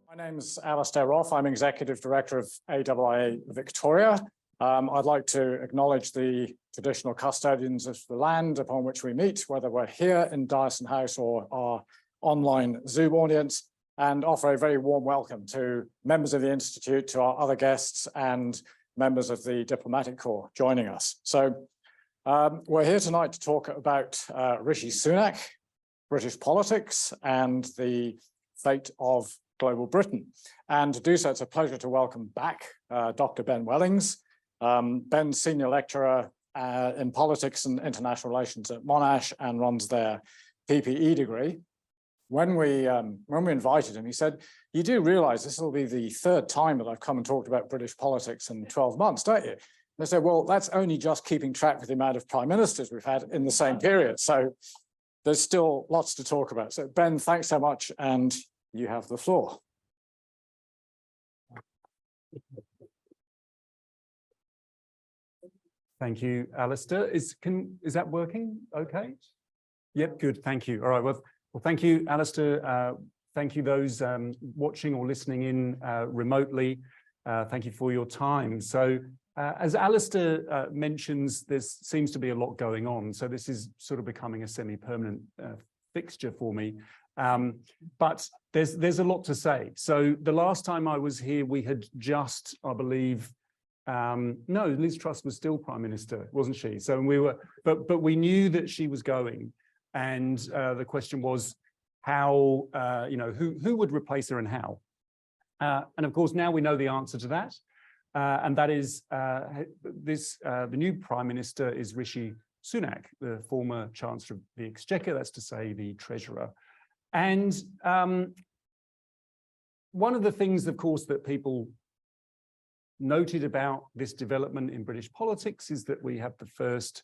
My name is Alistair Roth. I'm Executive Director of AIIA Victoria. I'd like to acknowledge the traditional custodians of the land upon which we meet, whether we're here in Dyson House or our online Zoom audience, and offer a very warm welcome to members of the Institute, to our other guests and members of the Diplomatic Corps joining us. So we're here tonight to talk about Rishi Sunak, British politics, and the fate of global Britain. And to do so, it's a pleasure to welcome back Dr. Ben Wellings. Ben's senior lecturer in politics and international relations at Monash and runs their PPE degree. When we invited him, he said, "You do realize this will be the third time that I've come and talked about British politics in 12 months, don't you?" And I said, "Well, that's only just keeping track with the amount of prime ministers we've had in the same period. So there's still lots to talk about." So Ben, thanks so much. And you have the floor. Thank you, Alistair. Is that working okay? Yep, good, thank you. All right, well thank you, Alistair. Thank you those watching or listening in remotely. Thank you for your time. So as Alistair mentions, there seems to be a lot going on. So this is sort of becoming a semi-permanent fixture for me. But there's a lot to say. So the last time I was here, we had just, I believe, no, Liz Truss was still Prime Minister, wasn't she? So we were, but we knew that she was going, and the question was how, who would replace her and how? And of course, now we know the answer to that, and that is the new Prime Minister is Rishi Sunak, the former Chancellor of the Exchequer, that's to say the Treasurer. And one of the things, of course, that people noted about this development in British politics is that we have the first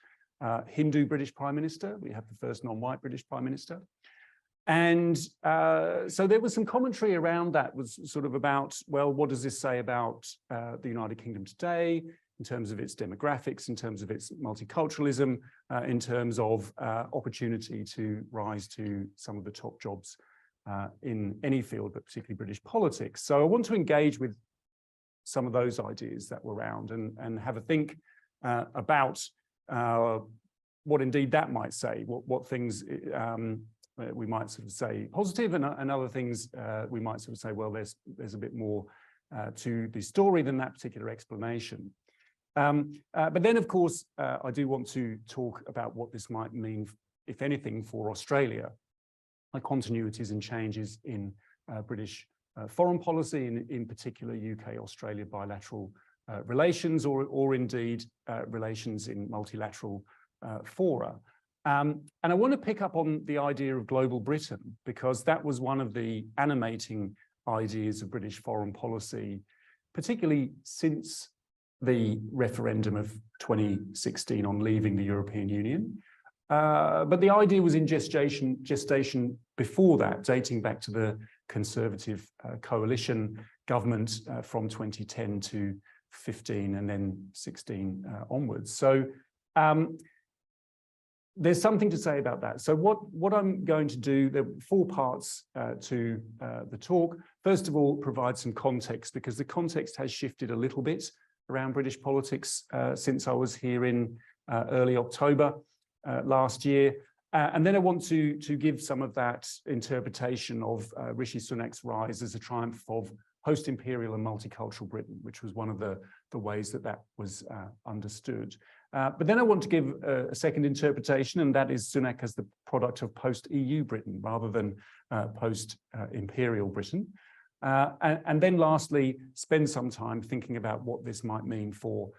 Hindu British Prime Minister, we have the first non-white British Prime Minister. And so there was some commentary around that, was sort of about, well, what does this say about the United Kingdom today, in terms of its demographics, in terms of its multiculturalism, in terms of opportunity to rise to some of the top jobs in any field, but particularly British politics. So I want to engage with some of those ideas that were around and have a think about what indeed that might say, what things we might sort of say positive, and other things we might sort of say, well, there's a bit more to the story than that particular explanation. But then, of course, I do want to talk about what this might mean, if anything, for Australia, like continuities and changes in British foreign policy, in particular UK-Australia bilateral relations, or indeed relations in multilateral fora. And I want to pick up on the idea of global Britain, because that was one of the animating ideas of British foreign policy, particularly since the referendum of 2016 on leaving the European Union. But the idea was in gestation before that, dating back to the Conservative coalition government from 2010 to 15 and then 16 onwards. So there's something to say about that. So what I'm going to do, there are 4 parts to the talk. First of all, provide some context, because the context has shifted a little bit around British politics since I was here in early October last year. And then I want to give some of that interpretation of Rishi Sunak's rise as a triumph of post-imperial and multicultural Britain, which was one of the ways that was understood. But then I want to give a second interpretation, and that is Sunak as the product of post-EU Britain rather than post-imperial Britain. And then lastly, spend some time thinking about what this might mean for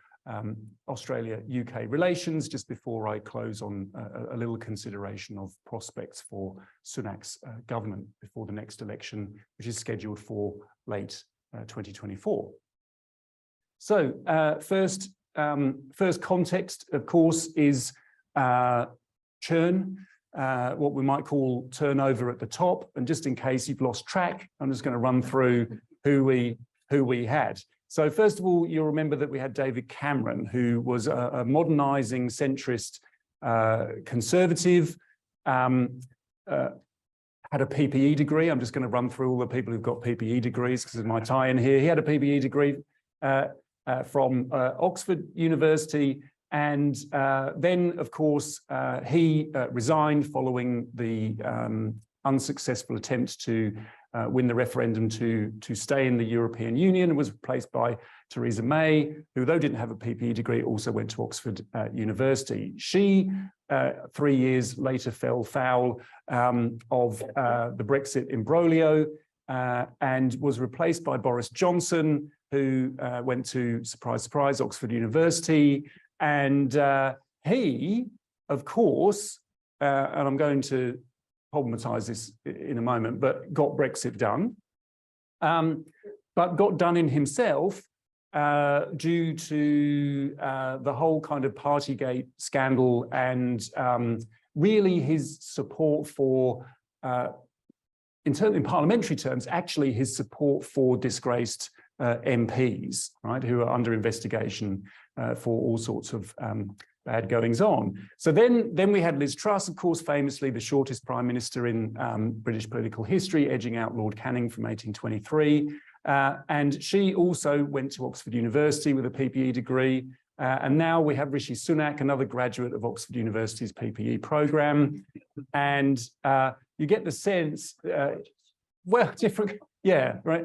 Australia-UK relations, just before I close on a little consideration of prospects for Sunak's government before the next election, which is scheduled for late 2024. So first context, of course, is churn. What we might call turnover at the top. And just in case you've lost track, I'm just going to run through who we had. So first of all, you'll remember that we had David Cameron, who was a modernising centrist conservative, had a PPE degree. I'm just going to run through all the people who've got PPE degrees because of my tie in here. He had a PPE degree from Oxford University. And then, of course, he resigned following the unsuccessful attempt to win the referendum to stay in the European Union, and was replaced by Theresa May, who, though didn't have a PPE degree, also went to Oxford University. She, 3 years later, fell foul of the Brexit imbroglio and was replaced by Boris Johnson, who went to, surprise, surprise, Oxford University. And he, of course, and I'm going to problematize this in a moment, but got Brexit done, but got done in himself due to the whole kind of Partygate scandal and really his support for, in parliamentary terms, actually his support for disgraced MPs, right, who are under investigation for all sorts of bad goings on. So then we had Liz Truss, of course, famously the shortest prime minister in British political history, edging out Lord Canning from 1823. And she also went to Oxford University with a PPE degree. And now we have Rishi Sunak, another graduate of Oxford University's PPE program. And you get the sense, well, different, yeah, right.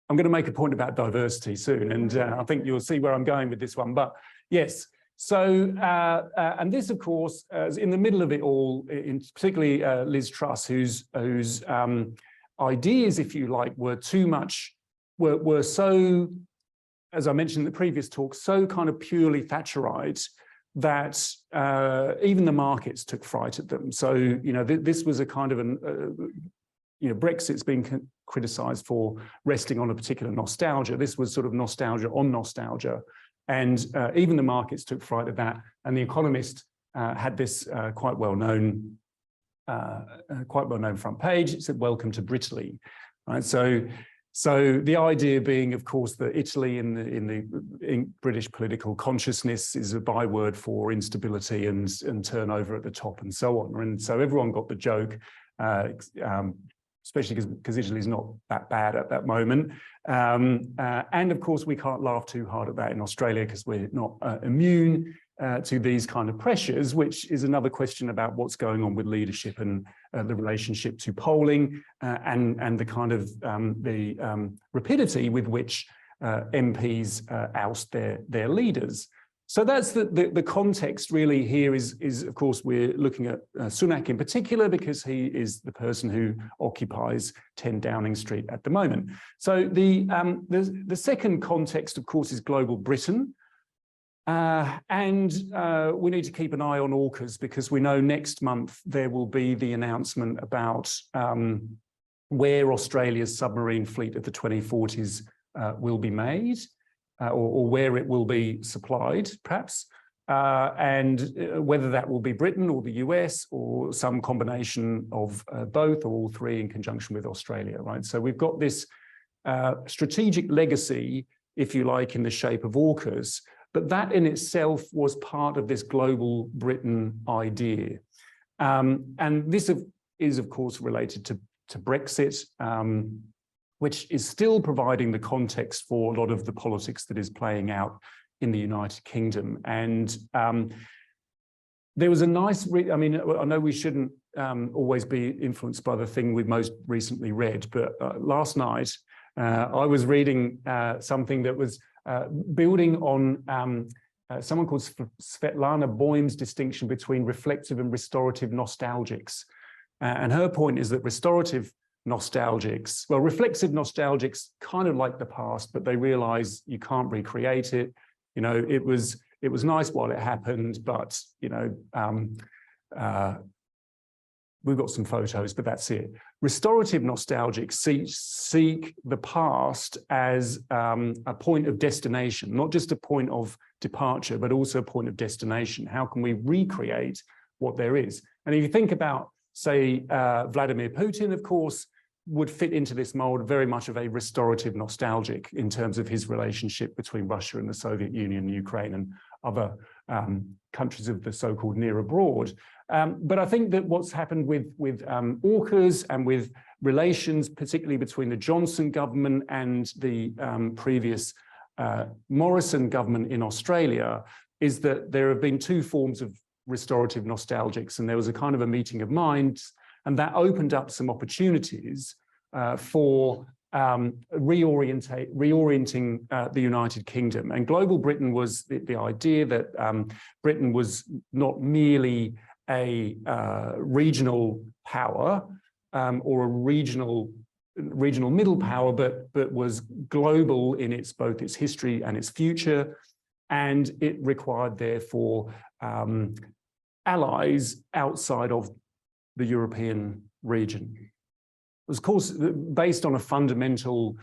I'm going to make a point about diversity soon, and I think you'll see where I'm going with this one. But yes, so, and this, of course, is in the middle of it all, particularly Liz Truss, whose ideas, if you like, were too much, were so, as I mentioned in the previous talk, so kind of purely Thatcherite that even the markets took fright at them. So, you know, this was a kind of an, you know, Brexit's been criticised for resting on a particular nostalgia. This was sort of nostalgia on nostalgia. And even the markets took fright of that. And The Economist had this quite well-known front page. It said, "Welcome to Britaly." Right? So the idea being, of course, that Italy in British political consciousness is a byword for instability and turnover at the top and so on. And so everyone got the joke, especially because Italy's not that bad at that moment. And of course, we can't laugh too hard at that in Australia because we're not immune to these kind of pressures, which is another question about what's going on with leadership and the relationship to polling and the kind of rapidity with which MPs oust their leaders. So that's the context really here is of course, we're looking at Sunak in particular because he is the person who occupies 10 Downing Street at the moment. So the second context, of course, is global Britain. And we need to keep an eye on AUKUS because we know next month there will be the announcement about where Australia's submarine fleet of the 2040s will be made. Or where it will be supplied, perhaps, and whether that will be Britain or the US or some combination of both or all three in conjunction with Australia, right? So we've got this strategic legacy, if you like, in the shape of AUKUS, but that in itself was part of this global Britain idea. And this is, of course, related to Brexit, which is still providing the context for a lot of the politics that is playing out in the United Kingdom. And there was a nice, I mean, I know we shouldn't always be influenced by the thing we've most recently read, but last night I was reading something that was building on someone called Svetlana Boym's distinction between reflective and restorative nostalgics. And her point is that restorative nostalgics, well, reflexive nostalgics kind of like the past, but they realize you can't recreate it. You know, it was nice while it happened, but, you know, we've got some photos, but that's it. Restorative nostalgics seek the past as a point of destination, not just a point of departure, but also a point of destination. How can we recreate what there is? And if you think about, say, Vladimir Putin, of course, would fit into this mold very much of a restorative nostalgic in terms of his relationship between Russia and the Soviet Union, Ukraine, and other countries of the so-called near abroad. But I think that what's happened with AUKUS and with relations, particularly between the Johnson government and the previous Morrison government in Australia, is that there have been two forms of restorative nostalgics, and there was a kind of a meeting of minds, and that opened up some opportunities for reorienting the United Kingdom. And global Britain was the idea that Britain was not merely a regional power or a regional middle power, but was global in both its history and its future. And it required, therefore, allies outside of the European region. It was, of course, based on a fundamental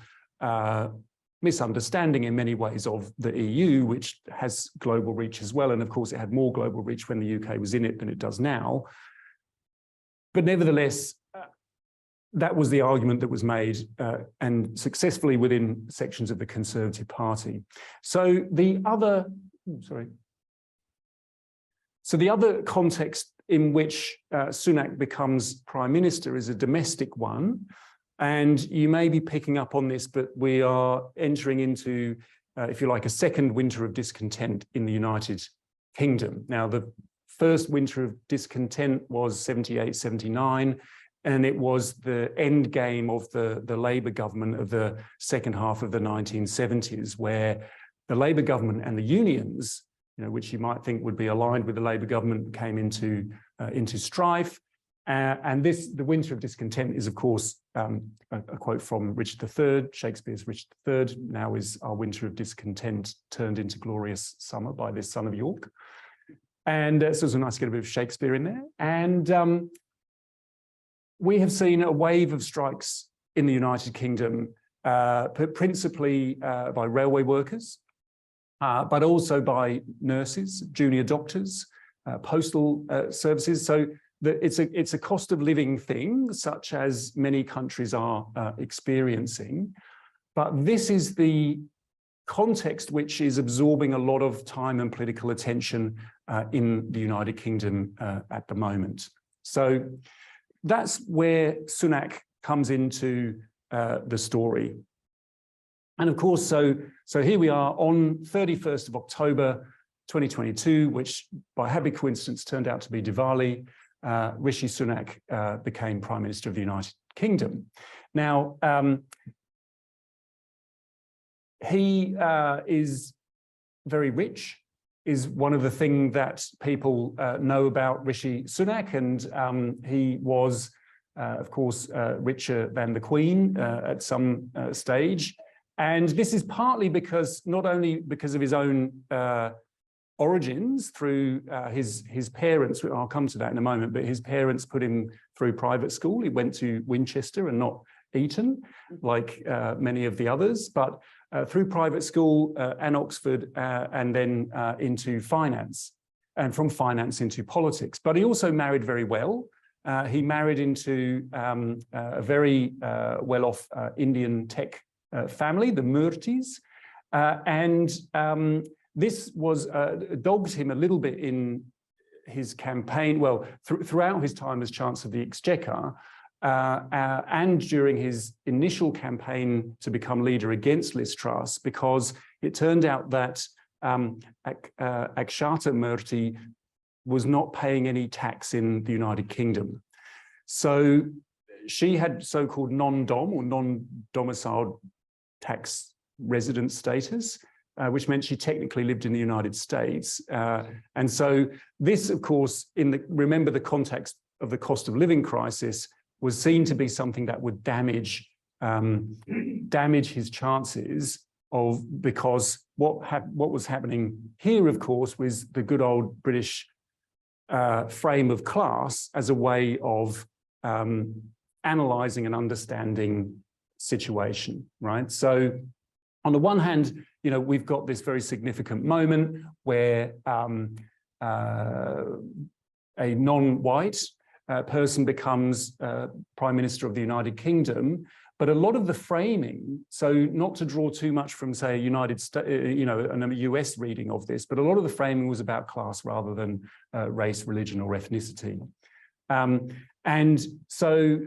misunderstanding in many ways of the EU, which has global reach as well. And of course, it had more global reach when the UK was in it than it does now. But nevertheless, that was the argument that was made and successfully within sections of the Conservative Party. So the other context in which Sunak becomes Prime Minister is a domestic one. And you may be picking up on this, but we are entering into, if you like, a second winter of discontent in the United Kingdom. Now, the first winter of discontent was 78, 79. And it was the end game of the Labour government of the second half of the 1970s, where the Labour government and the unions, which you might think would be aligned with the Labour government, came into strife. And the winter of discontent is, of course, a quote from Richard III, Shakespeare's Richard III, now is our winter of discontent turned into glorious summer by this son of York. And so it's nice to get a bit of Shakespeare in there. And we have seen a wave of strikes in the United Kingdom, principally by railway workers, but also by nurses, junior doctors, postal services. So it's a cost of living thing, such as many countries are experiencing. But this is the context which is absorbing a lot of time and political attention in the United Kingdom at the moment. So that's where Sunak comes into the story. And of course, so here we are on 31st of October, 2022, which by happy coincidence turned out to be Diwali. Rishi Sunak became Prime Minister of the United Kingdom. Now, he is very rich, is one of the things that people know about Rishi Sunak, and he was, of course, richer than the Queen at some stage. And this is partly because, not only because of his own origins through his parents, I'll come to that in a moment, but his parents put him through private school. He went to Winchester and not Eton, like many of the others, but through private school and Oxford, and then into finance, and from finance into politics. But he also married very well. He married into a very well-off Indian tech family, the Murtis, and this was dogged him a little bit in his campaign, well, throughout his time as Chancellor of the Exchequer, and during his initial campaign to become leader against Liz Truss, because it turned out that Akshata Murty was not paying any tax in the United Kingdom. So she had so-called non-dom or non-domiciled tax resident status, which meant she technically lived in the United States. And so this, of course, remember the context of the cost of living crisis, was seen to be something that would damage his chances because what was happening here, of course, was the good old British frame of class as a way of analysing and understanding situation, right? So on the one hand, we've got this very significant moment where a non-white person becomes Prime Minister of the United Kingdom, But a lot of the framing, so not to draw too much from, say, a United States, a US reading of this, but a lot of the framing was about class rather than race, religion, or ethnicity. And so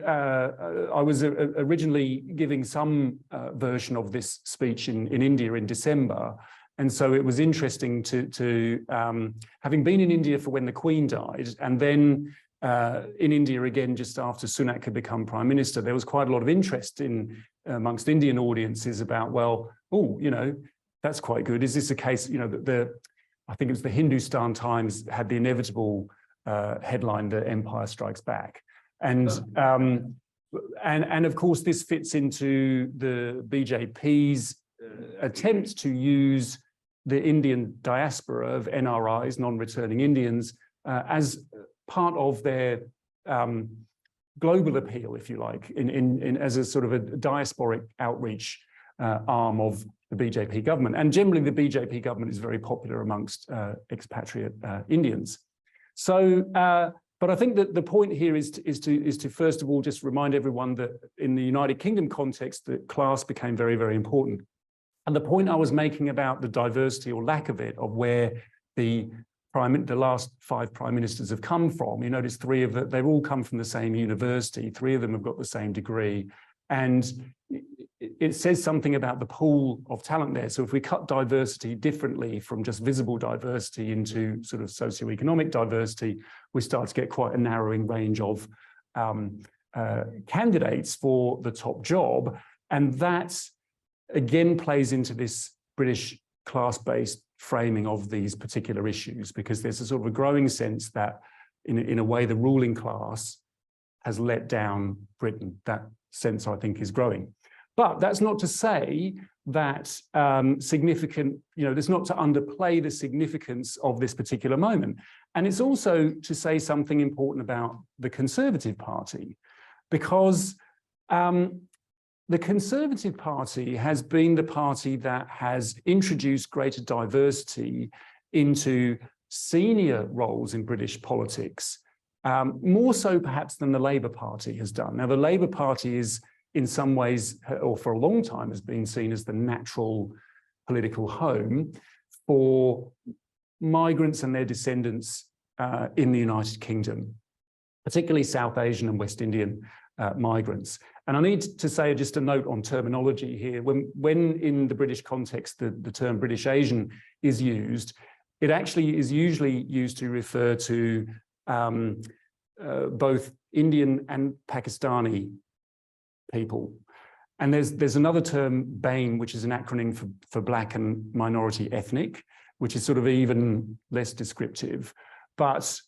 I was originally giving some version of this speech in India in December. And so it was interesting to having been in India for when the Queen died, and then in India again just after Sunak had become Prime Minister, there was quite a lot of interest amongst Indian audiences about, well, oh, that's quite good. Is this a case, I think it was the Hindustan Times had the inevitable headline, "The Empire Strikes Back." And of course, this fits into the BJP's attempt to use the Indian diaspora of NRIs, non-returning Indians, as part of their global appeal, if you like, as a sort of a diasporic outreach arm of the BJP government. And generally, the BJP government is very popular amongst expatriate Indians. So, but I think that the point here is to first of all just remind everyone that in the United Kingdom context, that class became very, very important. And the point I was making about the diversity or lack of it, of where the last 5 prime ministers have come from, you notice 3 of them, they've all come from the same university, 3 of them have got the same degree. And it says something about the pool of talent there. So if we cut diversity differently from just visible diversity into sort of socioeconomic diversity, we start to get quite a narrowing range of candidates for the top job. And that again plays into this British class-based framing of these particular issues, because there's a sort of a growing sense that in a way the ruling class has let down Britain. That sense, I think, is growing. But that's not to say that significant, that's not to underplay the significance of this particular moment. And it's also to say something important about the Conservative Party, because the Conservative Party has been the party that has introduced greater diversity into senior roles in British politics, more so perhaps than the Labour Party has done. Now, the Labour Party is in some ways, or for a long time, has been seen as the natural political home for migrants and their descendants in the United Kingdom, particularly South Asian and West Indian migrants. And I need to say just a note on terminology here. When in the British context, the term British Asian is used, it actually is usually used to refer to both Indian and Pakistani people. And there's another term, BAME, which is an acronym for Black and Minority Ethnic, which is sort of even less descriptive. But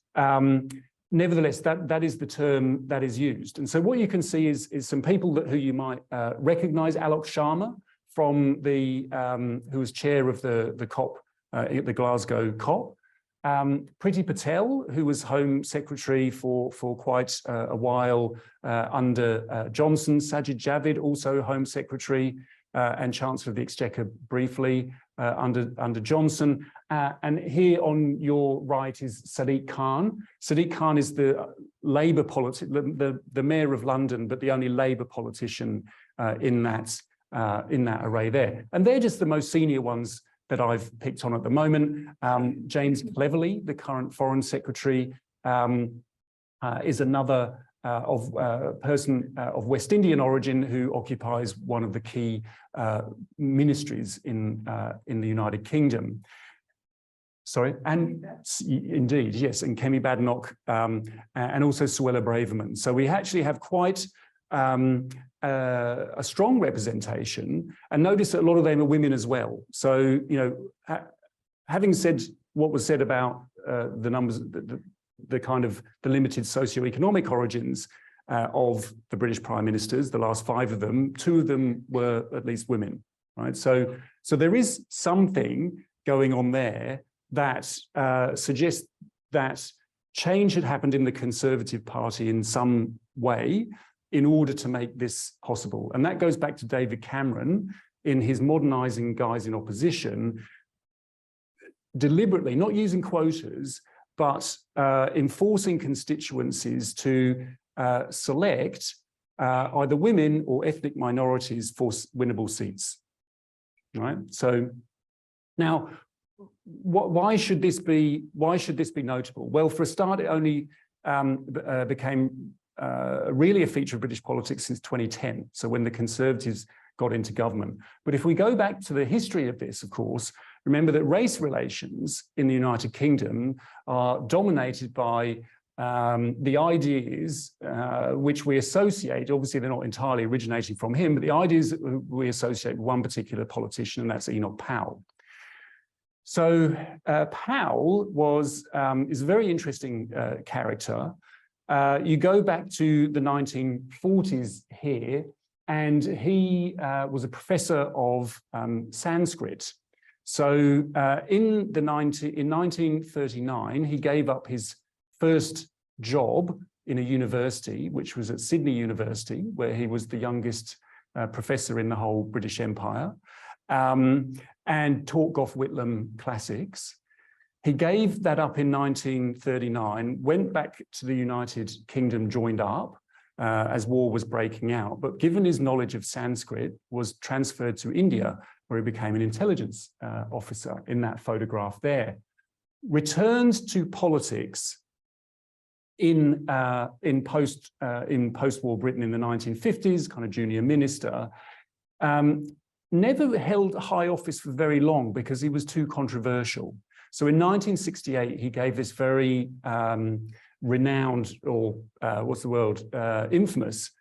nevertheless, that is the term that is used. And so what you can see is some people who you might recognize. Alok Sharma, from who was chair of the COP, the Glasgow COP. Priti Patel, who was Home Secretary for quite a while under Johnson. Sajid Javid, also Home Secretary and Chancellor of the Exchequer briefly under Johnson. And here on your right is Sadiq Khan. Sadiq Khan is the Labour the Mayor of London, but the only Labour politician in that array there. And they're just the most senior ones that I've picked on at the moment. James Cleverly, the current Foreign Secretary, is another person of West Indian origin who occupies one of the key ministries in the United Kingdom. Sorry, and indeed, yes, and Kemi Badenoch, and also Suella Braverman. So we actually have quite a strong representation, and notice that a lot of them are women as well. So, having said what was said about the numbers, the kind of the limited socioeconomic origins of the British prime ministers, the last 5 of them, 2 of them were at least women, right? So there is something going on there that suggests that change had happened in the Conservative Party in some way in order to make this possible. And that goes back to David Cameron in his modernising guys in opposition, deliberately, not using quotas, but enforcing constituencies to select either women or ethnic minorities for winnable seats. Right. So now, why should this be notable? Well, for a start, it only became really a feature of British politics since 2010. So when the Conservatives got into government. But if we go back to the history of this, of course, remember that race relations in the United Kingdom are dominated by the ideas which we associate, obviously they're not entirely originating from him, but the ideas that we associate with one particular politician, and that's Enoch Powell. So Powell is a very interesting character. You go back to the 1940s here, and he was a professor of Sanskrit. So in 1939, he gave up his first job in a university, which was at Sydney University, where he was the youngest professor in the whole British Empire, and taught Gough Whitlam classics. He gave that up in 1939, went back to the United Kingdom, joined up as war was breaking out, but given his knowledge of Sanskrit, was transferred to India, where he became an intelligence officer in that photograph there. Returned to politics in post-war Britain in the 1950s, kind of junior minister. Never held high office for very long because he was too controversial. So in 1968, he gave this very renowned, or what's the word, infamous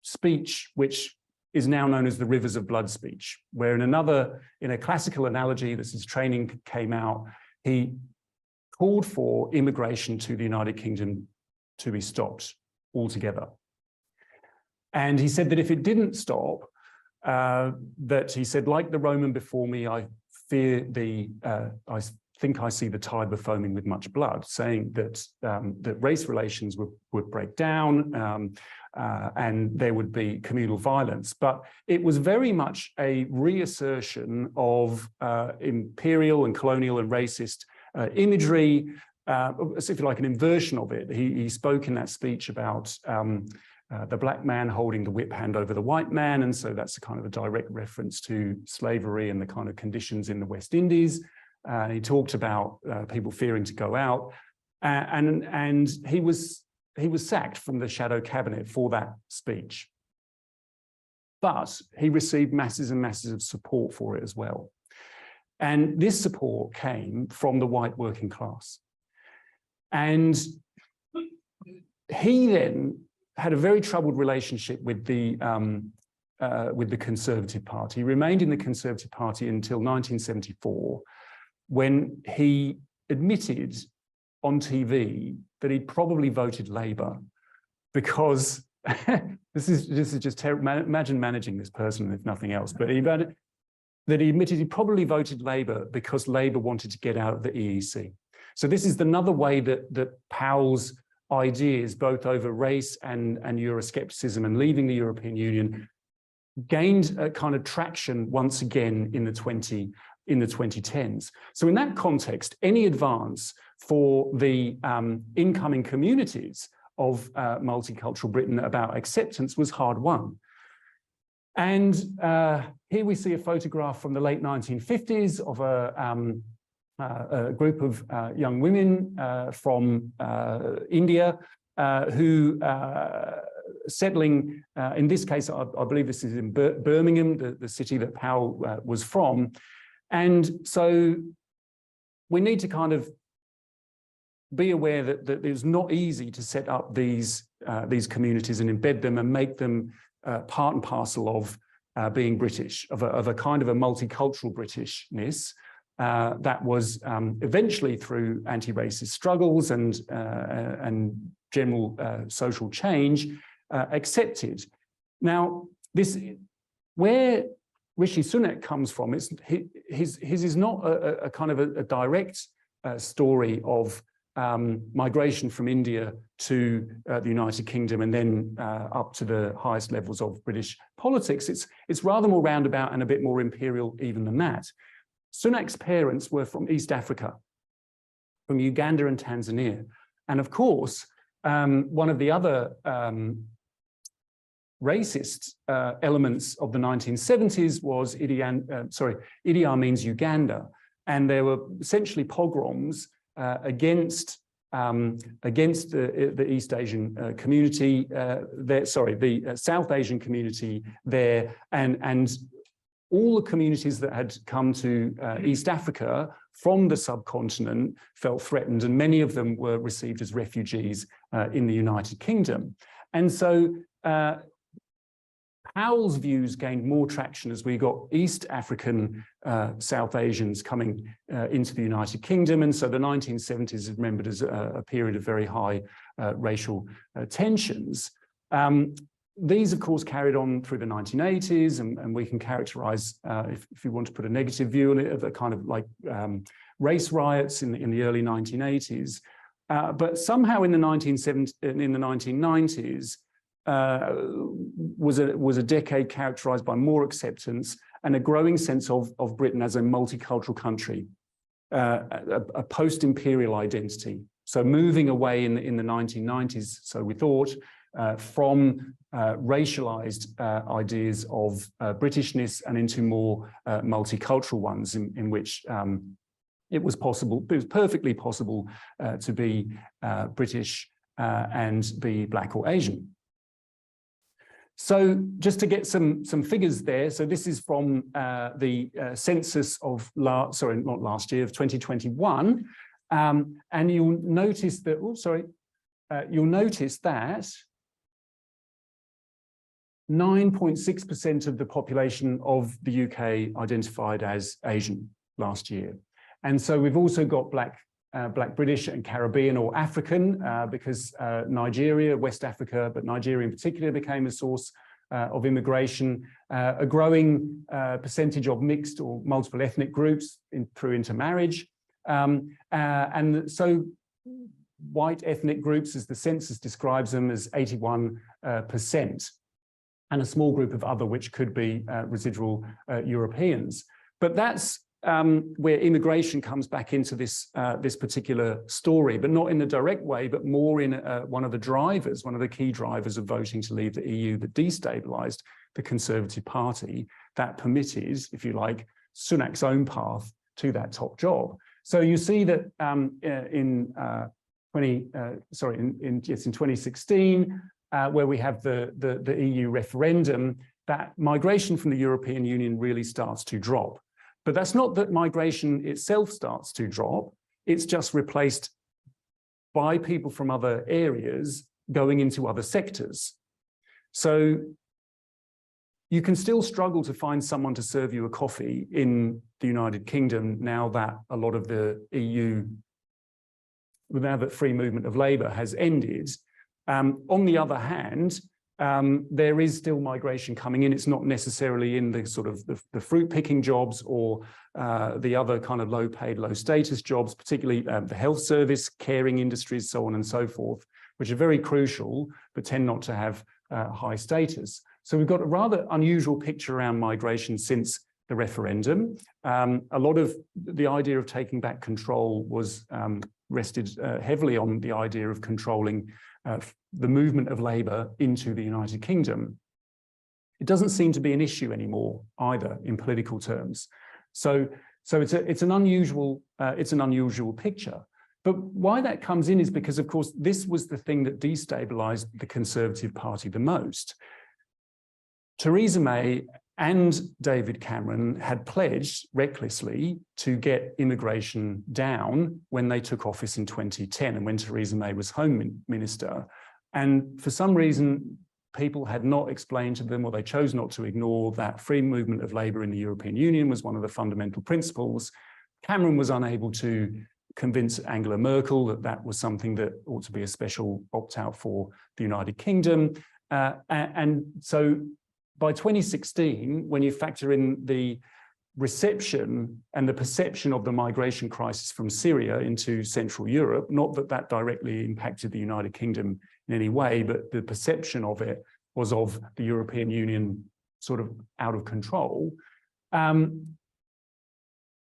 speech, which is now known as the Rivers of Blood speech, where in a classical analogy, this is training came out, he called for immigration to the United Kingdom to be stopped altogether. And he said that if it didn't stop, that he said, like the Roman before me, I fear I think I see the Tiber foaming with much blood, saying that that race relations would break down and there would be communal violence. But it was very much a reassertion of imperial and colonial and racist imagery, as if you like an inversion of it. He spoke in that speech about the black man holding the whip hand over the white man, and so that's a kind of a direct reference to slavery and the kind of conditions in the West Indies. He talked about people fearing to go out, and he was sacked from the shadow cabinet for that speech. But he received masses and masses of support for it as well. And this support came from the white working class. And he then had a very troubled relationship with the Conservative Party. He remained in the Conservative Party until 1974, when he admitted on TV that he'd probably voted Labour, because this is just terrible. Imagine managing this person if nothing else. But he admitted he probably voted Labour because Labour wanted to get out of the EEC. So this is another way that Powell's ideas, both over race and Euroscepticism and leaving the European Union, gained a kind of traction once again in the 2010s. So in that context, any advance for the incoming communities of multicultural Britain about acceptance was hard won. And here we see a photograph from the late 1950s of a group of young women from India who settling, in this case, I believe this is in Birmingham, the city that Powell was from. And so we need to kind of be aware that it is not easy to set up these communities and embed them and make them part and parcel of being British, of a kind of a multicultural Britishness that was eventually, through anti-racist struggles and general social change, accepted. Now, where Rishi Sunak comes from, his is not a kind of a direct story of migration from India to the United Kingdom and then up to the highest levels of British politics. It's rather more roundabout and a bit more imperial even than that. Sunak's parents were from East Africa, from Uganda and Tanzania. And of course, one of the other racist elements of the 1970s was Idi Amin's Uganda, and there were essentially pogroms against the East Asian community the South Asian community there, and all the communities that had come to East Africa from the subcontinent felt threatened, and many of them were received as refugees in the United Kingdom. And so Powell's views gained more traction as we got East African South Asians coming into the United Kingdom. And so the 1970s is remembered as a period of very high racial tensions. These, of course, carried on through the 1980s, and we can characterize, if you want to put a negative view on it, of a kind of like race riots in the early 1980s. But somehow in the 1990s, was a decade characterized by more acceptance and a growing sense of Britain as a multicultural country, a post-imperial identity. So moving away in the 1990s, so we thought, from racialized ideas of Britishness and into more multicultural ones in which it was perfectly possible to be British and be Black or Asian. So just to get some figures there, so this is from the census of of 2021, and you'll notice that, you'll notice that 9.6% of the population of the UK identified as Asian last year. And so we've also got Black British and Caribbean or African, because Nigeria, West Africa, but Nigeria in particular became a source of immigration, a growing percentage of mixed or multiple ethnic groups through intermarriage. And so white ethnic groups, as the census describes them, as 81%, and a small group of other, which could be residual Europeans. But that's where immigration comes back into this particular story, but not in a direct way, but more in one of the key drivers of voting to leave the EU that destabilized the Conservative Party, that permitted, if you like, Sunak's own path to that top job. So you see that in 2016, where we have the EU referendum, that migration from the European Union really starts to drop. But that's not that migration itself starts to drop, it's just replaced by people from other areas going into other sectors. So you can still struggle to find someone to serve you a coffee in the United Kingdom now that a lot of the EU, now that free movement of labour has ended. On the other hand, there is still migration coming in. It's not necessarily in the sort of the fruit picking jobs or the other kind of low paid, low status jobs, particularly the health service, caring industries, so on and so forth, which are very crucial, but tend not to have high status. So we've got a rather unusual picture around migration since the referendum. A lot of the idea of taking back control was rested heavily on the idea of controlling the movement of labour into the United Kingdom. It doesn't seem to be an issue anymore either in political terms. So it's an unusual picture. But why that comes in is because, of course, this was the thing that destabilised the Conservative Party the most. Theresa May and David Cameron had pledged recklessly to get immigration down when they took office in 2010 and when Theresa May was Home Minister. And for some reason, people had not explained to them, or they chose not to ignore, that free movement of labour in the European Union was one of the fundamental principles. Cameron was unable to convince Angela Merkel that that was something that ought to be a special opt-out for the United Kingdom. And so by 2016, when you factor in the reception and the perception of the migration crisis from Syria into Central Europe, not that that directly impacted the United Kingdom in any way, but the perception of it was of the European Union sort of out of control.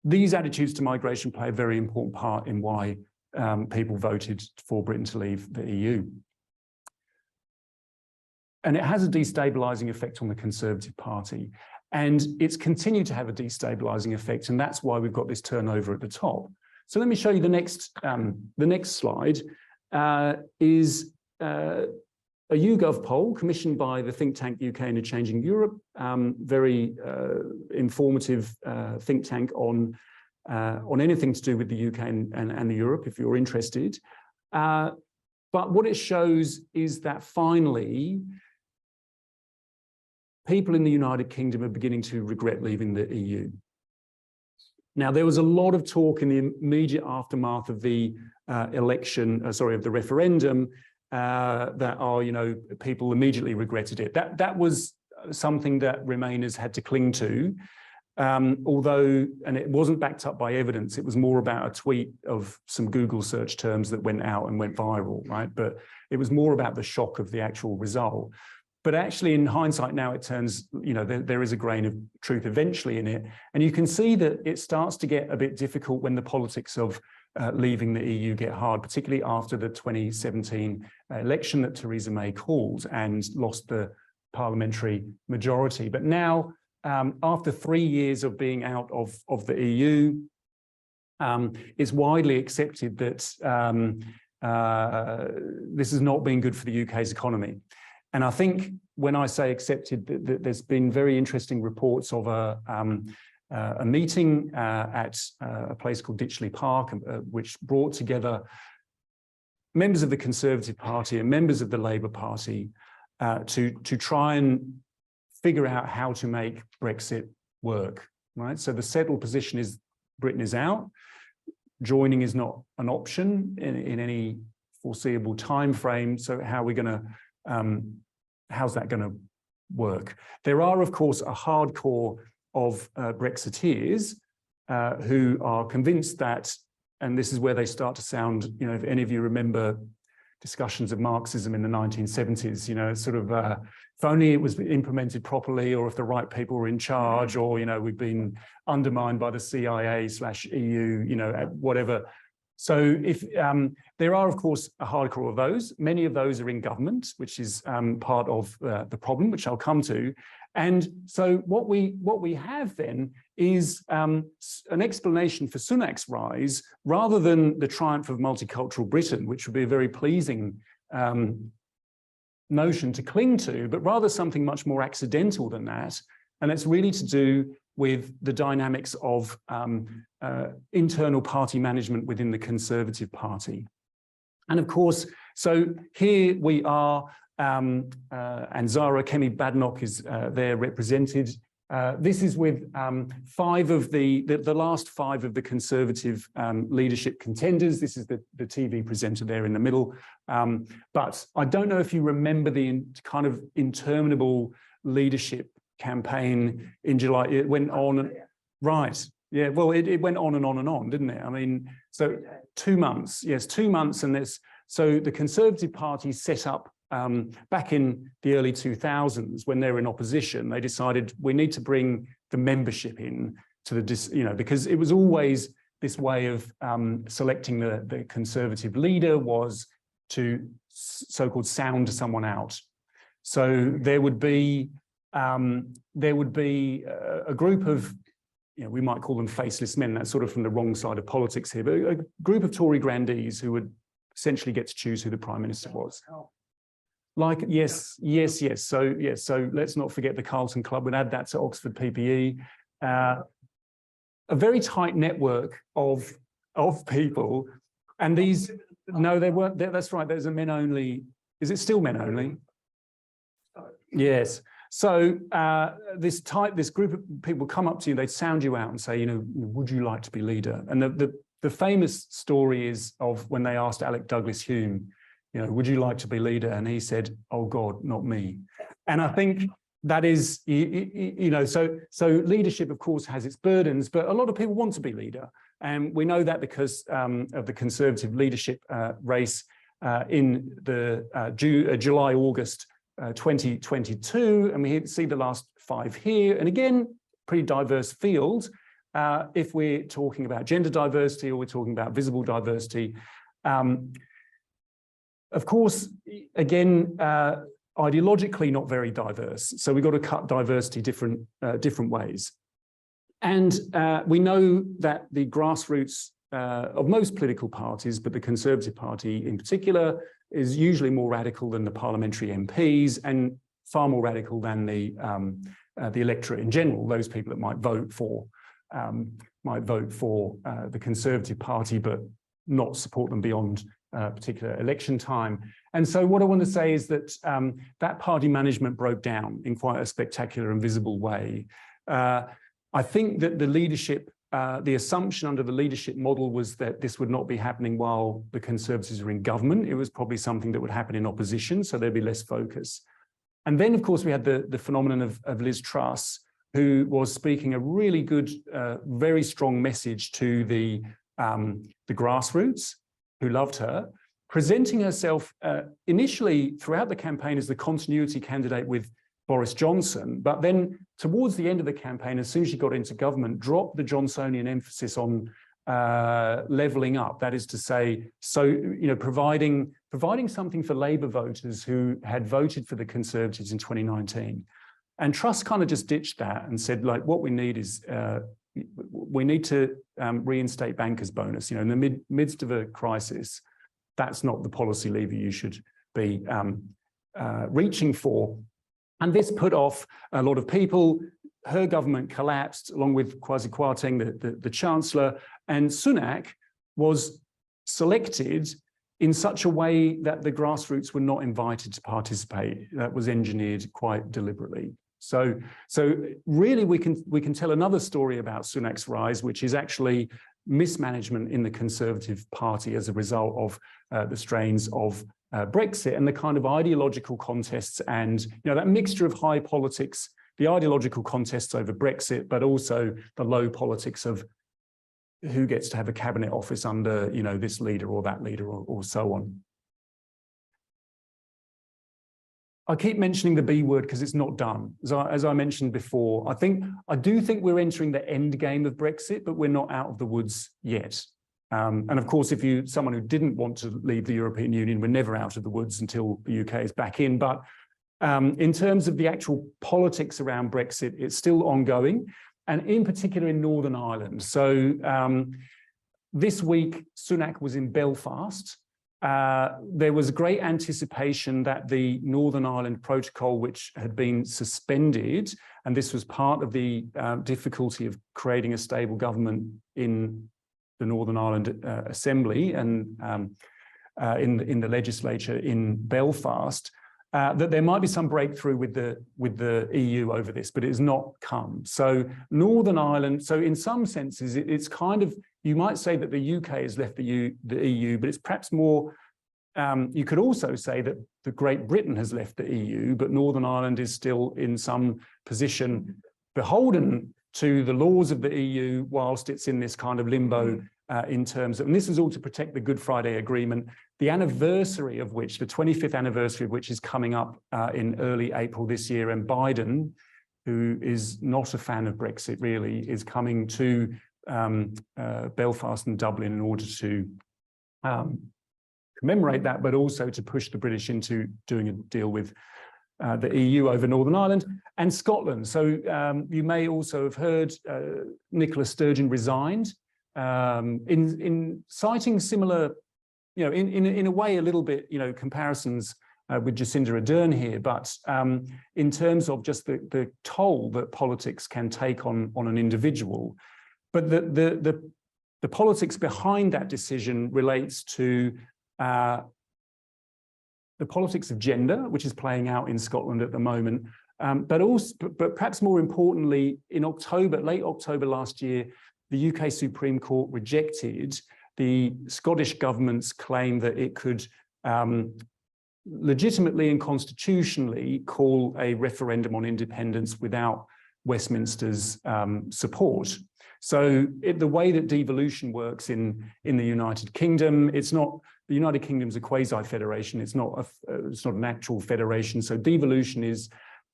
These attitudes to migration play a very important part in why people voted for Britain to leave the EU. And it has a destabilising effect on the Conservative Party. And it's continued to have a destabilising effect, and that's why we've got this turnover at the top. So let me show you the next slide. Is a YouGov poll commissioned by the think tank UK and a Changing Europe, very informative think tank on anything to do with the UK and the Europe, if you're interested. But what it shows is that finally, people in the United Kingdom are beginning to regret leaving the EU. Now, there was a lot of talk in the immediate aftermath of the of the referendum, that, people immediately regretted it. That was something that Remainers had to cling to, although, and it wasn't backed up by evidence, it was more about a tweet of some Google search terms that went out and went viral, right? But it was more about the shock of the actual result. But actually, in hindsight now, it turns, there is a grain of truth eventually in it. And you can see that it starts to get a bit difficult when the politics of leaving the EU get hard, particularly after the 2017 election that Theresa May called and lost the parliamentary majority. But now, after 3 years of being out of the EU, it's widely accepted that this has not been good for the UK's economy. And I think when I say accepted, that there's been very interesting reports of a meeting at a place called Ditchley Park, which brought together members of the Conservative Party and members of the Labour Party to try and figure out how to make Brexit work, right? So the settled position is Britain is out. Joining is not an option in any foreseeable time frame. So how are we going to how's that going to work? There are, of course, a hardcore of Brexiteers who are convinced that, and this is where they start to sound, if any of you remember discussions of Marxism in the 1970s, sort of, if only it was implemented properly, or if the right people were in charge, or, we've been undermined by the CIA/EU, whatever. So if there are, of course, a hardcore of those, many of those are in government, which is part of the problem, which I'll come to. And so what we have then is an explanation for Sunak's rise, rather than the triumph of multicultural Britain, which would be a very pleasing notion to cling to, but rather something much more accidental than that. And it's really to do with the dynamics of internal party management within the Conservative Party. And of course, so here we are, and Zara Kemi Badenoch is there represented. This is with the last 5 of the Conservative leadership contenders. This is the TV presenter there in the middle. But I don't know if you remember the kind of interminable leadership campaign in July. It went on, right? Yeah, well, it went on and on and on, didn't it? I mean, so 2 months, yes, 2 months, and so the Conservative Party set up back in the early 2000s when they were in opposition. They decided we need to bring the membership in to the, because it was always this way of selecting the Conservative leader was to so-called sound someone out. So there would be a group of, we might call them faceless men, that's sort of from the wrong side of politics here, but a group of Tory grandees who would essentially get to choose who the Prime Minister was. Like, yes. So let's not forget the Carlton Club. We'd add that to Oxford PPE. A very tight network of people. And these, no, they weren't, that's right, there's a men only. Is it still men only? Yes. So this group of people come up to you, they'd sound you out and say, would you like to be leader? And the famous story is of when they asked Alec Douglas Hume, would you like to be leader? And he said, oh God, not me. And I think that is, so leadership, of course, has its burdens, but a lot of people want to be leader. And we know that because of the Conservative leadership race in the July, August 2022. And we see the last 5 here. And again, pretty diverse field. If we're talking about gender diversity or we're talking about visible diversity, Of course, again, ideologically not very diverse. So we've got to cut diversity different ways. And we know that the grassroots of most political parties, but the Conservative Party in particular, is usually more radical than the parliamentary MPs and far more radical than the electorate in general, those people that might vote for the Conservative Party, but not support them beyond particular election time. And so what I want to say is that that party management broke down in quite a spectacular and visible way. I think that the leadership, the assumption under the leadership model was that this would not be happening while the Conservatives were in government. It was probably something that would happen in opposition, so there'd be less focus. And then, of course, we had the phenomenon of Liz Truss, who was speaking a really good, very strong message to the grassroots, who loved her, presenting herself initially throughout the campaign as the continuity candidate with Boris Johnson, but then towards the end of the campaign, as soon as she got into government, dropped the Johnsonian emphasis on levelling up. That is to say, providing something for Labour voters who had voted for the Conservatives in 2019. And Truss kind of just ditched that and said, like, what we need is we need to reinstate bankers' bonus. In the midst of a crisis, that's not the policy lever you should be reaching for. And this put off a lot of people. Her government collapsed, along with Kwasi Kwarteng, the Chancellor, and Sunak was selected in such a way that the grassroots were not invited to participate. That was engineered quite deliberately. So really we can tell another story about Sunak's rise, which is actually mismanagement in the Conservative Party as a result of the strains of Brexit and the kind of ideological contests and that mixture of high politics, the ideological contests over Brexit, but also the low politics of who gets to have a cabinet office under this leader or that leader or so on. I keep mentioning the B word because it's not done. As I mentioned before, I do think we're entering the end game of Brexit, but we're not out of the woods yet. And of course, if you're someone who didn't want to leave the European Union, we're never out of the woods until the UK is back in. But in terms of the actual politics around Brexit, it's still ongoing, and in particular in Northern Ireland. So this week, Sunak was in Belfast. There was great anticipation that the Northern Ireland Protocol, which had been suspended, and this was part of the difficulty of creating a stable government in the Northern Ireland Assembly and in the legislature in Belfast, that there might be some breakthrough with the EU over this, but it has not come. So Northern Ireland, so in some senses, it's kind of, you might say that the UK has left the EU, but it's perhaps more, you could also say that the Great Britain has left the EU, but Northern Ireland is still in some position beholden to the laws of the EU whilst it's in this kind of limbo in terms of, and this is all to protect the Good Friday Agreement, the anniversary of which, the 25th anniversary of which is coming up in early April this year, and Biden, who is not a fan of Brexit really, is coming to Belfast and Dublin in order to commemorate that, but also to push the British into doing a deal with the EU over Northern Ireland and Scotland. So you may also have heard Nicola Sturgeon resigned in citing similar, in a way a little bit, comparisons with Jacinda Ardern here, but in terms of just the toll that politics can take on an individual. But the politics behind that decision relates to the politics of gender, which is playing out in Scotland at the moment, but perhaps more importantly, in October, late October last year, the UK Supreme Court rejected the Scottish government's claim that it could legitimately and constitutionally call a referendum on independence without Westminster's support. So the way that devolution works in the United Kingdom, it's not, the United Kingdom's a quasi-federation, it's not an actual federation. So devolution is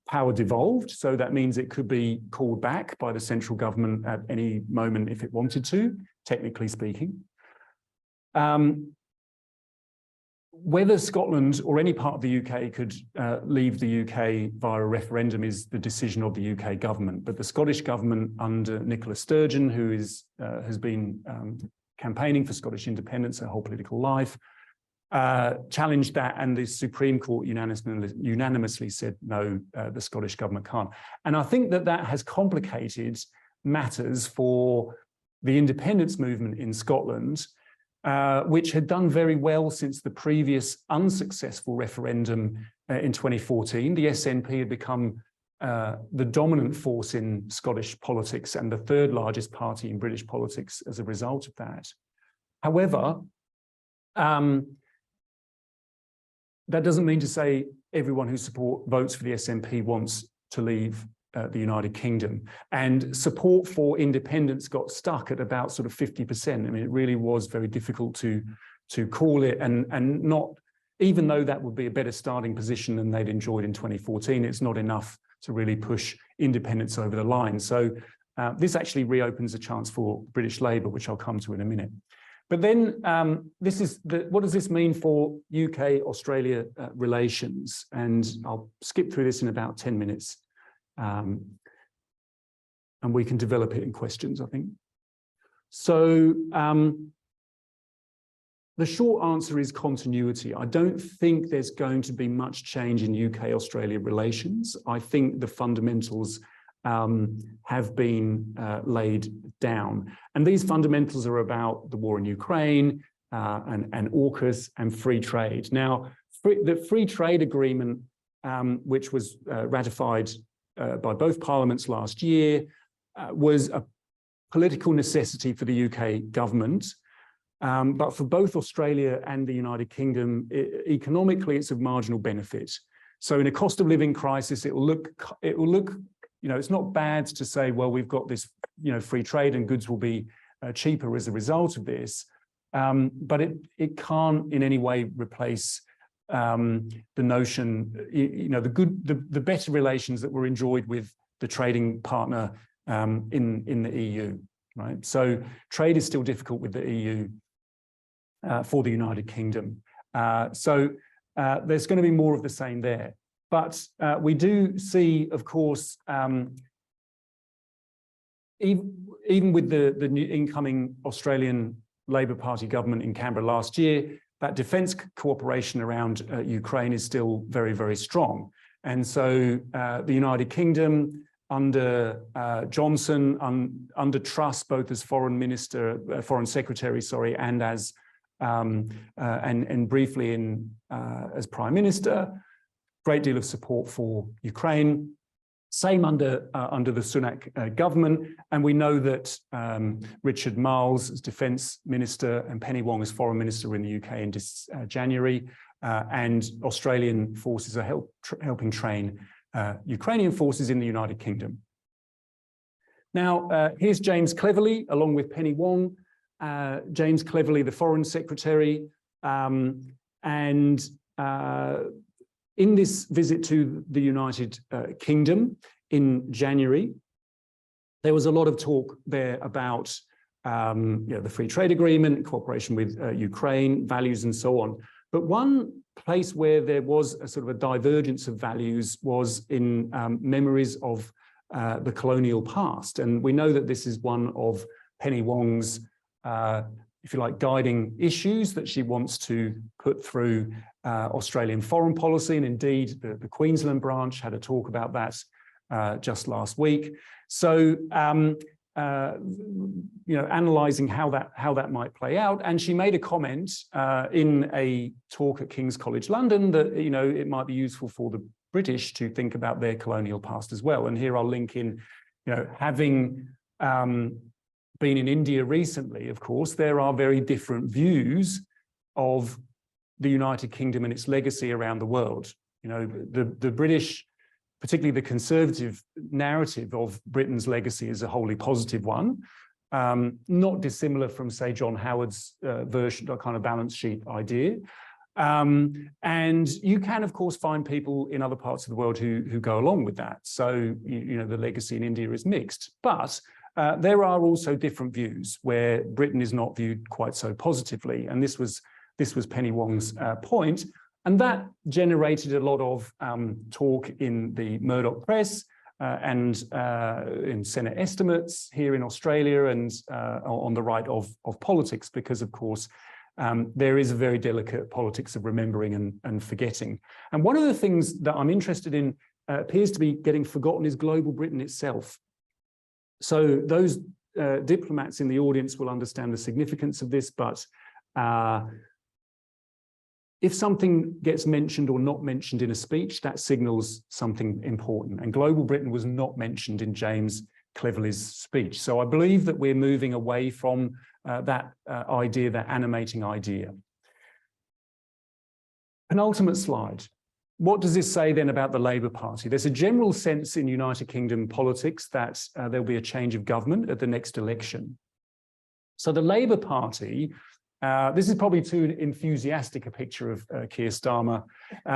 power devolved. So that means it could be called back by the central government at any moment if it wanted to, technically speaking. whether Scotland or any part of the UK could leave the UK via a referendum is the decision of the UK government. But the Scottish government under Nicola Sturgeon, who is, has been campaigning for Scottish independence her whole political life, challenged that, and the Supreme Court unanimously said, no, the Scottish government can't. And I think that that has complicated matters for the independence movement in Scotland, which had done very well since the previous unsuccessful referendum in 2014. The SNP had become the dominant force in Scottish politics and the third largest party in British politics as a result of that. However, that doesn't mean to say everyone who votes for the SNP wants to leave the United Kingdom. And support for independence got stuck at about sort of 50%. I mean, it really was very difficult to call it, and not, even though that would be a better starting position than they'd enjoyed in 2014, it's not enough to really push independence over the line. So this actually reopens a chance for British Labour, which I'll come to in a minute. But then what does this mean for UK-Australia relations? And I'll skip through this in about 10 minutes. And we can develop it in questions, I think. So the short answer is continuity. I don't think there's going to be much change in UK-Australia relations. I think the fundamentals have been laid down. And these fundamentals are about the war in Ukraine and AUKUS and free trade. Now, the free trade agreement, which was ratified by both parliaments last year, was a political necessity for the UK government. But for both Australia and the United Kingdom, economically, it's of marginal benefit. So in a cost of living crisis, it will look, you know, it's not bad to say, well, we've got this, you know, free trade and goods will be cheaper as a result of this. But it can't in any way replace the notion, you know, the better relations that were enjoyed with the trading partner in the EU, right? So trade is still difficult with the EU for the United Kingdom. So there's going to be more of the same there. But we do see, of course, even with the new incoming Australian Labor Party government in Canberra last year, that defence cooperation around Ukraine is still very, very strong. And so the United Kingdom, under Johnson, under Truss, both as Foreign Secretary, sorry, and as and briefly as Prime Minister, great deal of support for Ukraine. Same under the Sunak government, and we know that Richard Marles as Defence Minister and Penny Wong as Foreign Minister in the UK in January, and Australian forces are helping train Ukrainian forces in the United Kingdom. Now, here's James Cleverly, along with Penny Wong. James Cleverly, the Foreign Secretary, in this visit to the United Kingdom in January, there was a lot of talk there about you know, the free trade agreement, cooperation with Ukraine, values and so on. But one place where there was a sort of a divergence of values was in memories of the colonial past. And we know that this is one of Penny Wong's, if you like, guiding issues that she wants to put through Australian foreign policy. And indeed, the Queensland branch had a talk about that just last week. So, you know, analysing how that might play out. And she made a comment in a talk at King's College London that, you know, it might be useful for the British to think about their colonial past as well. And here I'll link in, you know, having been in India recently, of course, there are very different views of the United Kingdom and its legacy around the world. You know, the British, particularly the conservative narrative of Britain's legacy, is a wholly positive one, not dissimilar from, say, John Howard's version, a kind of balance sheet idea. And you can, of course, find people in other parts of the world who go along with that. So, you know, the legacy in India is mixed, but there are also different views where Britain is not viewed quite so positively. And this was this was Penny Wong's point. And that generated a lot of talk in the Murdoch press and in Senate estimates here in Australia and on the right of politics, because, of course, there is a very delicate politics of remembering and forgetting. And one of the things that I'm interested in appears to be getting forgotten is global Britain itself. So those diplomats in the audience will understand the significance of this, but if something gets mentioned or not mentioned in a speech, that signals something important. And global Britain was not mentioned in James Cleverly's speech. So I believe that we're moving away from that idea, that animating idea. Penultimate slide. What does this say then about the Labour Party? There's a general sense in United Kingdom politics that there'll be a change of government at the next election. So the Labour Party, this is probably too enthusiastic a picture of Keir Starmer,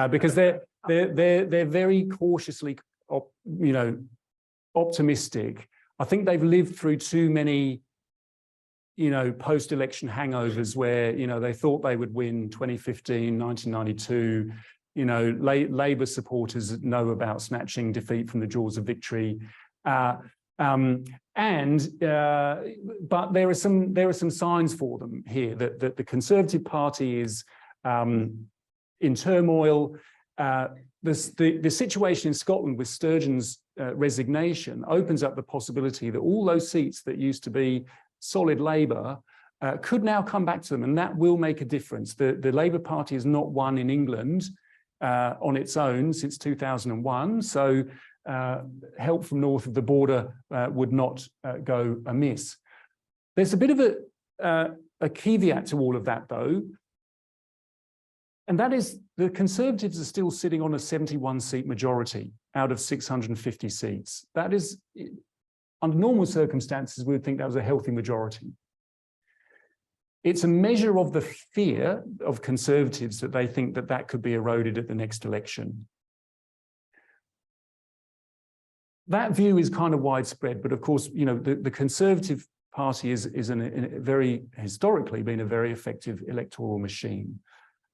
because they're very cautiously, optimistic. I think they've lived through too many, post-election hangovers where, they thought they would win 2015, 1992. Labour supporters know about snatching defeat from the jaws of victory. But there are some signs for them here that the Conservative Party is in turmoil. The situation in Scotland with Sturgeon's resignation opens up the possibility that all those seats that used to be solid Labour could now come back to them, and that will make a difference. The Labour Party has not won in England on its own since 2001, so help from north of the border would not go amiss. There's a bit of a caveat to all of that, though, and that is the Conservatives are still sitting on a 71-seat majority out of 650 seats. That is, under normal circumstances, we would think that was a healthy majority. It's a measure of the fear of Conservatives that they think that could be eroded at the next election. That view is kind of widespread, but of course, the Conservative Party is very historically been a very effective electoral machine.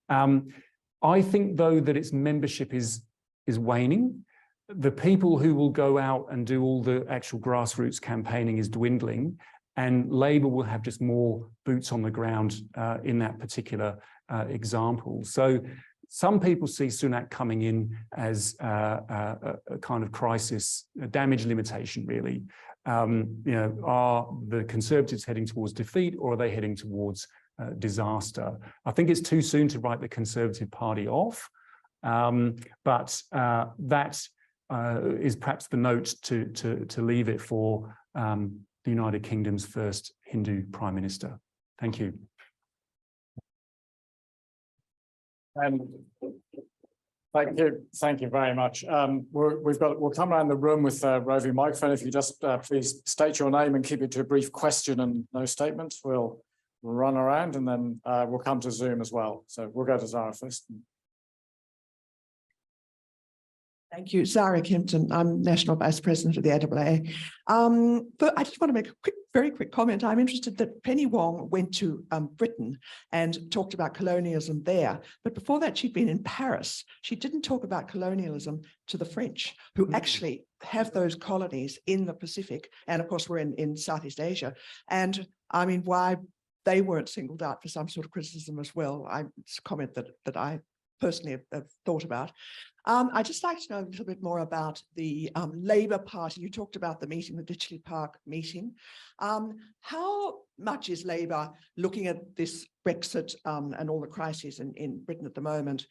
I think, though, that its membership is waning. The people who will go out and do all the actual grassroots campaigning is dwindling, and Labour will have just more boots on the ground in that particular example. So some people see Sunak coming in as a kind of crisis, a damage limitation, really. Are the Conservatives heading towards defeat, or are they heading towards disaster? I think it's too soon to write the Conservative Party off, but that is perhaps the note to leave it for the United Kingdom's first Hindu Prime Minister. Thank you. And thank you very much. We'll come around the room with a roving microphone. If you just please state your name and keep it to a brief question and no statements, we'll run around, and then we'll come to Zoom as well. So we'll go to Zara first. Thank you, Zara Kempton. I'm National Vice President of the AIIA. But I just want to make a very quick comment. I'm interested that Penny Wong went to Britain and talked about colonialism there. But before that, she'd been in Paris. She didn't talk about colonialism to the French, who actually have those colonies in the Pacific. And of course, we're in Southeast Asia. And I mean, why they weren't singled out for some sort of criticism as well. It's a comment that I personally have thought about. I'd just like to know a little bit more about the Labour Party. You talked about the meeting, the Ditchley Park meeting. How much is Labour looking at this Brexit and all the crises in Britain at the moment,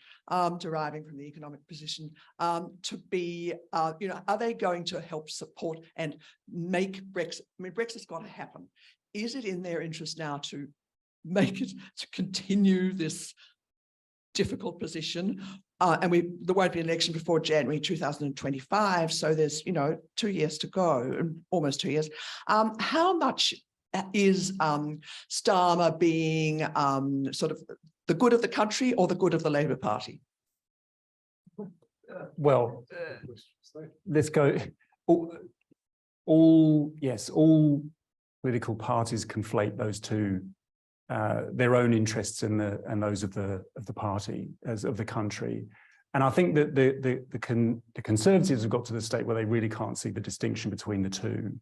deriving from the economic position, to be, are they going to help support and make Brexit? I mean, Brexit's got to happen. Is it in their interest now to make it, to continue this difficult position? And there won't be an election before January 2025, so there's 2 years to go, almost 2 years. How much is Starmer being sort of the good of the country or the good of the Labour Party? Well, let's go. All political parties conflate those two their own interests and those of the party, of the country. And I think that the Conservatives have got to the state where they really can't see the distinction between the two.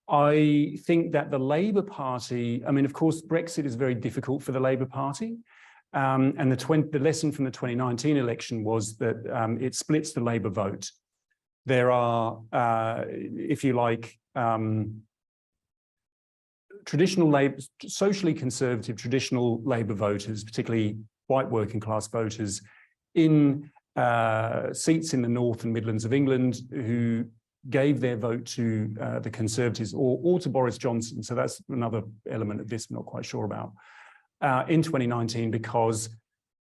I think that the Labour Party, I mean, of course, Brexit is very difficult for the Labour Party. And the lesson from the 2019 election was that it splits the Labour vote. There are, if you like, traditional Labour, socially conservative, traditional Labour voters, particularly white working class voters, in seats in the North and Midlands of England who gave their vote to the Conservatives or to Boris Johnson. So that's another element of this I'm not quite sure about. In 2019, because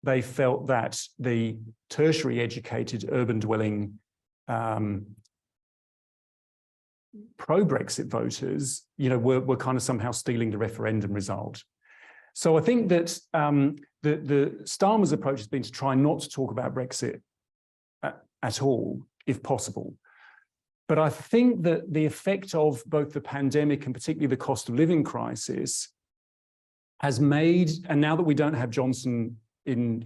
they felt that the tertiary educated urban dwelling pro-Brexit voters, were kind of somehow stealing the referendum result. So I think that the Starmer's approach has been to try not to talk about Brexit at all, if possible. But I think that the effect of both the pandemic and particularly the cost of living crisis has made, and now that we don't have Johnson in,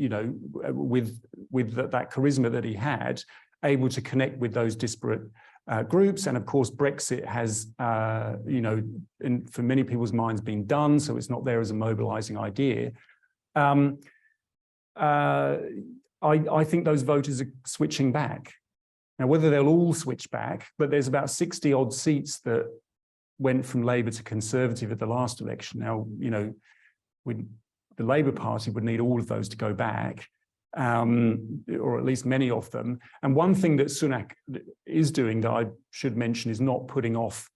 with that charisma that he had, able to connect with those disparate groups. And of course, Brexit has, for many people's minds been done, so it's not there as a mobilizing idea. I think those voters are switching back. Now, whether they'll all switch back, but there's about 60 odd seats that went from Labour to Conservative at the last election. Now, the Labour Party would need all of those to go back, or at least many of them. And one thing that Sunak is doing that I should mention is not putting off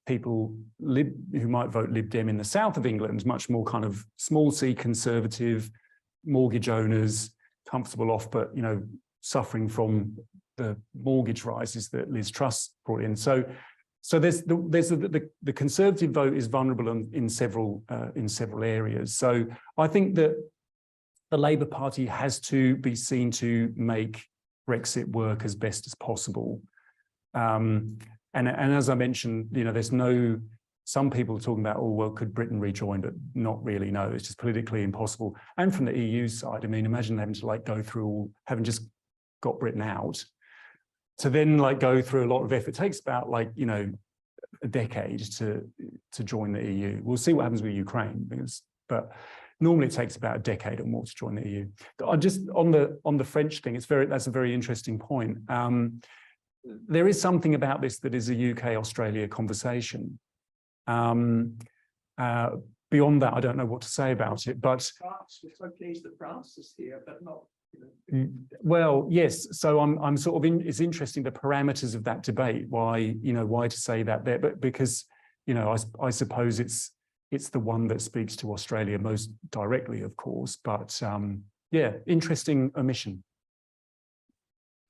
people who might vote Lib Dem in the south of England, much more kind of small C conservative, mortgage owners, comfortable off, but suffering from the mortgage rises that Liz Truss brought in. So there's the Conservative vote is vulnerable in several areas. So I think that the Labour Party has to be seen to make Brexit work as best as possible. And as I mentioned, there's some people are talking about, oh, well, could Britain rejoin? But not really, no, it's just politically impossible. And from the EU side, I mean, imagine having to go through having just got Britain out, to then go through a lot of effort. It takes about a decade to join the EU. We'll see what happens with Ukraine, but normally it takes about a decade or more to join the EU. Just on the French thing, that's a very interesting point. There is something about this that is a UK-Australia conversation. Beyond that, I don't know what to say about it. But France, we're so pleased that France is here, but not. Well, yes. So I'm sort of it's interesting the parameters of that debate. Why to say that there? But because I suppose it's the one that speaks to Australia most directly, of course. But yeah, interesting omission.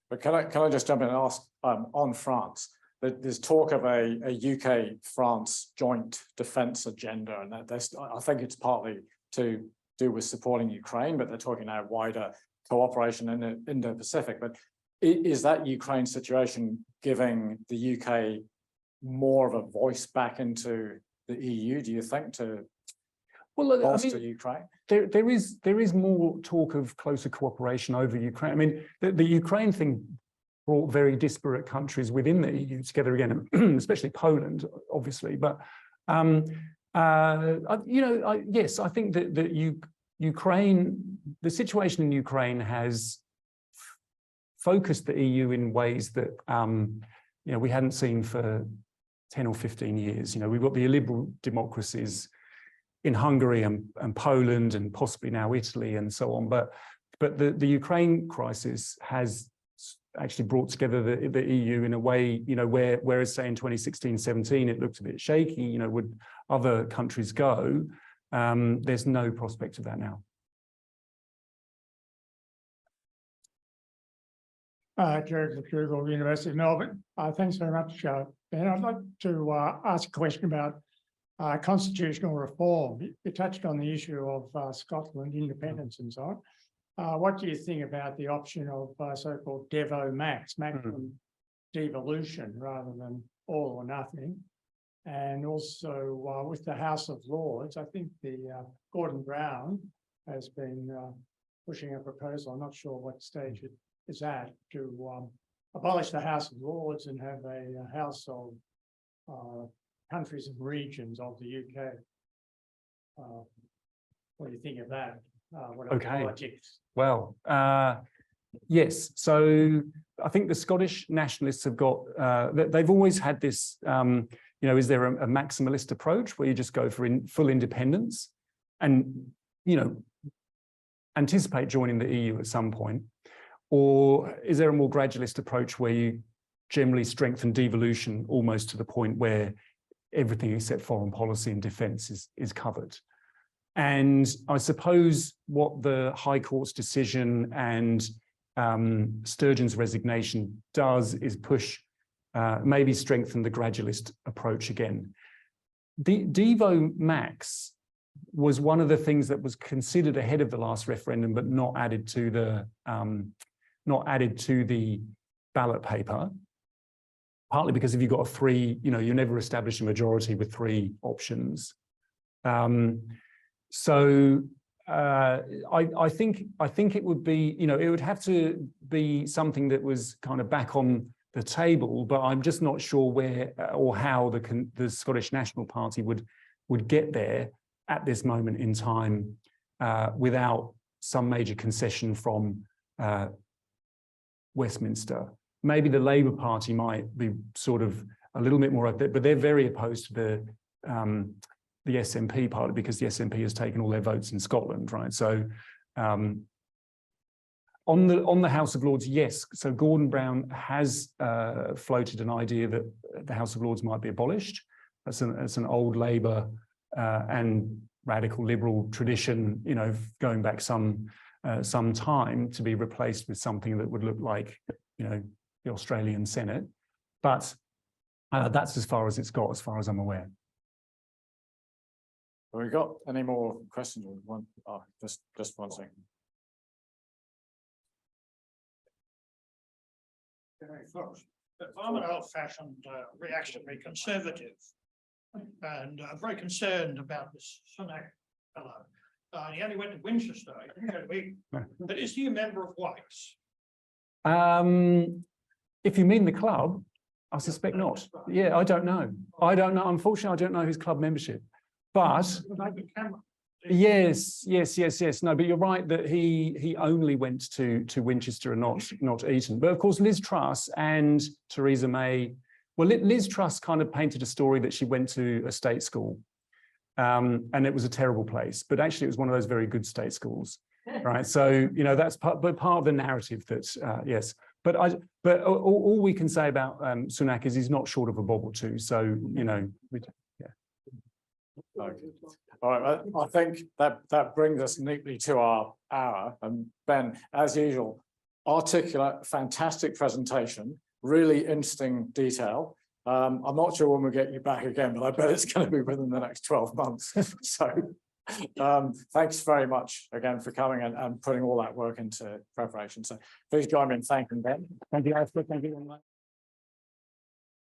But can I just jump in and ask on France? There's talk of a UK-France joint defence agenda, and I think it's partly to do with supporting Ukraine, but they're talking now wider cooperation in the Indo-Pacific. But is that Ukraine situation giving the UK more of a voice back into the EU, do you think, to bolster Ukraine? There is more talk of closer cooperation over Ukraine. I mean, the Ukraine thing brought very disparate countries within the EU together again, especially Poland, obviously. But yes, I think that Ukraine, the situation in Ukraine has focused the EU in ways that we hadn't seen for 10 or 15 years. We've got the illiberal democracies in Hungary and Poland and possibly now Italy and so on. But the Ukraine crisis has actually brought together the EU in a way, whereas say in 2016-17 it looked a bit shaky, would other countries go? There's no prospect of that now. Jared McDougall, University of Melbourne. Thanks very much, Ben. I'd like to ask a question about constitutional reform. You touched on the issue of Scotland independence and so on. What do you think about the option of so-called Devo Max, maximum devolution, rather than all or nothing? And also with the House of Lords, I think the Gordon Brown has been pushing a proposal. I'm not sure what stage it is at, to abolish the House of Lords and have a House of countries and regions of the UK. What do you think of that? Okay. Politics? Well, yes. So I think the Scottish nationalists have got, they've always had this, you know, is there a maximalist approach where you just go for full independence and, you know, anticipate joining the EU at some point? Or is there a more gradualist approach where you generally strengthen devolution almost to the point where everything except foreign policy and defence is covered? And I suppose what the High Court's decision and Sturgeon's resignation does is push, maybe strengthen the gradualist approach again. Devo Max was one of the things that was considered ahead of the last referendum, but not added to the ballot paper. Partly because if you've got you know, you never establish a majority with 3 options. So I think it would be, you know, it would have to be something that was kind of back on the table, but I'm just not sure where or how the Scottish National Party would get there at this moment in time without some major concession from Westminster. Maybe the Labour Party might be sort of a little bit more of that, but they're very opposed to the SNP partly because the SNP has taken all their votes in Scotland, right? So on the House of Lords, yes. So Gordon Brown has floated an idea that the House of Lords might be abolished. That's an old Labour and radical liberal tradition, you know, going back some time, to be replaced with something that would look like, you know, the Australian Senate. But that's as far as it's got, as far as I'm aware. Have we got any more questions? Just one second. I'm an old-fashioned reactionary conservative, and very concerned about this Sunak fellow. He only went to Winchester. He didn't go to Eton. But is he a member of White's? If you mean the club, I suspect not. Yeah, I don't know. Unfortunately, I don't know his club membership. But yes. No, but you're right that he only went to Winchester and not Eton. But of course, Liz Truss and Theresa May. Well, Liz Truss kind of painted a story that she went to a state school, and it was a terrible place. But actually, it was one of those very good state schools, right? So you know that's part of the narrative that yes. But all we can say about Sunak is he's not short of a bob or two. So you know. Okay. All right, I think that brings us neatly to our hour. And Ben, as usual, articulate, fantastic presentation, really interesting detail. I'm not sure when we'll get you back again, but I bet it's going to be within the next 12 months. So thanks very much again for coming and putting all that work into preparation. So please join me in thanking Ben. Thank you, Alfred. Thank you very much.